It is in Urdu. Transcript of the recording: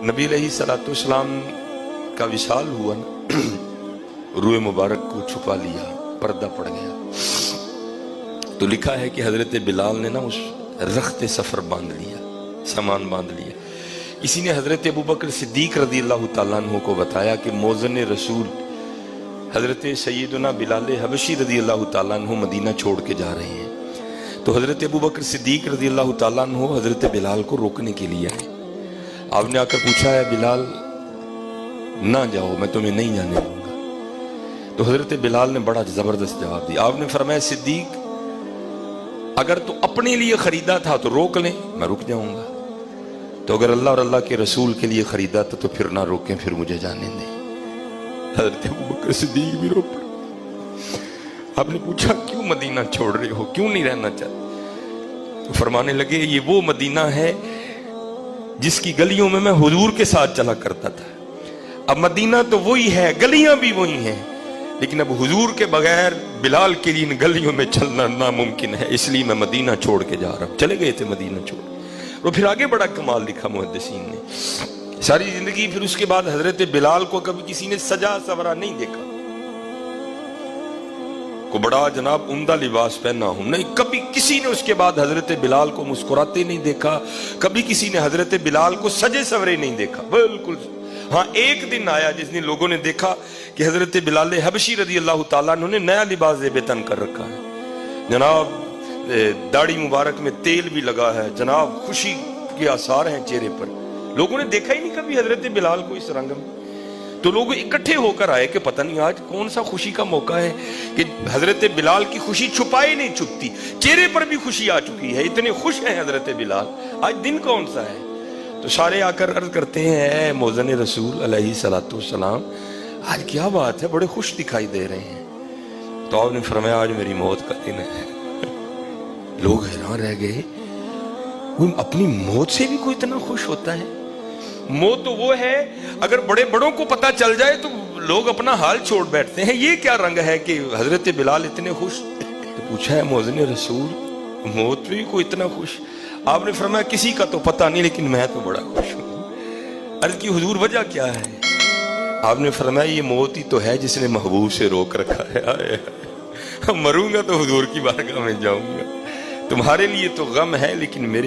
نبی علیہ السلام کا وصال ہوا نا، روح مبارک کو چھپا لیا، پردہ پڑ گیا تو لکھا ہے کہ حضرت بلال نے نا اس رخت سفر باندھ لیا، سامان باندھ لیا۔ کسی نے حضرت ابوبکر صدیق رضی اللہ تعالیٰ عنہ کو بتایا کہ موذن رسول حضرت سیدنا بلال حبشی رضی اللہ تعالیٰ عنہ مدینہ چھوڑ کے جا رہے ہیں، تو حضرت ابوبکر صدیق رضی اللہ تعالیٰ عنہ حضرت بلال کو روکنے کے لیے آئے۔ آپ نے آ کر پوچھا ہے بلال نہ جاؤ، میں تمہیں نہیں جانے دوں گا۔ تو حضرت بلال نے بڑا زبردست جواب دیا، آپ نے فرمایا صدیق اگر تو اپنے لیے خریدا تھا تو روک لیں، میں رک جاؤں گا، تو اگر اللہ اور اللہ کے رسول کے لیے خریدا تھا تو پھر نہ روکیں، پھر مجھے جانے دیں۔ حضرت ابوبکر صدیق بھی رو پڑے۔ آپ نے پوچھا کیوں مدینہ چھوڑ رہے ہو، کیوں نہیں رہنا چاہتے؟ تو فرمانے لگے یہ وہ مدینہ ہے جس کی گلیوں میں میں حضور کے ساتھ چلا کرتا تھا، اب مدینہ تو وہی ہے، گلیاں بھی وہی ہیں، لیکن اب حضور کے بغیر بلال کے لیے ان گلیوں میں چلنا ناممکن ہے، اس لیے میں مدینہ چھوڑ کے جا رہا ہوں۔ چلے گئے تھے مدینہ چھوڑ، اور پھر آگے بڑا کمال لکھا محدثین نے، ساری زندگی پھر اس کے بعد حضرت بلال کو کبھی کسی نے سجا سورا نہیں دیکھا، کو بڑا جناب عمدہ لباس پہنا ہوں نہیں، کبھی کسی نے اس کے بعد حضرت بلال کو مسکراتے نہیں دیکھا، کبھی کسی نے حضرت بلال کو سجے سورے نہیں دیکھا، بالکل۔ ہاں ایک دن آیا جس نے لوگوں نے دیکھا کہ حضرت بلال حبشی رضی اللہ تعالیٰ عنہ نے نیا لباس زیب تن کر رکھا ہے، جناب داڑھی مبارک میں تیل بھی لگا ہے، جناب خوشی کے آثار ہیں چہرے پر، لوگوں نے دیکھا ہی نہیں کبھی حضرت بلال کو اس رنگ میں۔ تو لوگ اکٹھے ہو کر آئے کہ پتہ نہیں آج کون سا خوشی کا موقع ہے کہ حضرت بلال کی خوشی چھپائی نہیں چھپتی، چہرے پر بھی خوشی آ چکی ہے، اتنے خوش ہیں حضرت بلال، آج دن کون سا ہے؟ تو سارے آ کر عرض کرتے ہیں اے موذن رسول علیہ السلام آج کیا بات ہے، بڑے خوش دکھائی دے رہے ہیں۔ تو آپ نے فرمایا آج میری موت کا دن ہے۔ لوگ حیران رہ گئے، اپنی موت سے بھی کوئی اتنا خوش ہوتا ہے؟ موت تو وہ ہے اگر بڑے بڑوں کو پتہ چل جائے تو لوگ اپنا حال چھوڑ بیٹھتے ہیں، یہ کیا رنگ ہے کہ حضرت بلال اتنے خوش؟ تو پوچھا ہے موذن رسول موت بھی کوئی اتنا خوش؟ آپ نے فرمایا کسی کا تو پتہ نہیں لیکن میں تو بڑا خوش ہوں۔ عرض کی حضور وجہ کیا ہے؟ آپ نے فرمایا یہ موت ہی تو ہے جس نے محبوب سے روک رکھا ہے، مروں گا تو حضور کی بارگاہ میں جاؤں گا، تمہارے لیے تو غم ہے لیکن میرے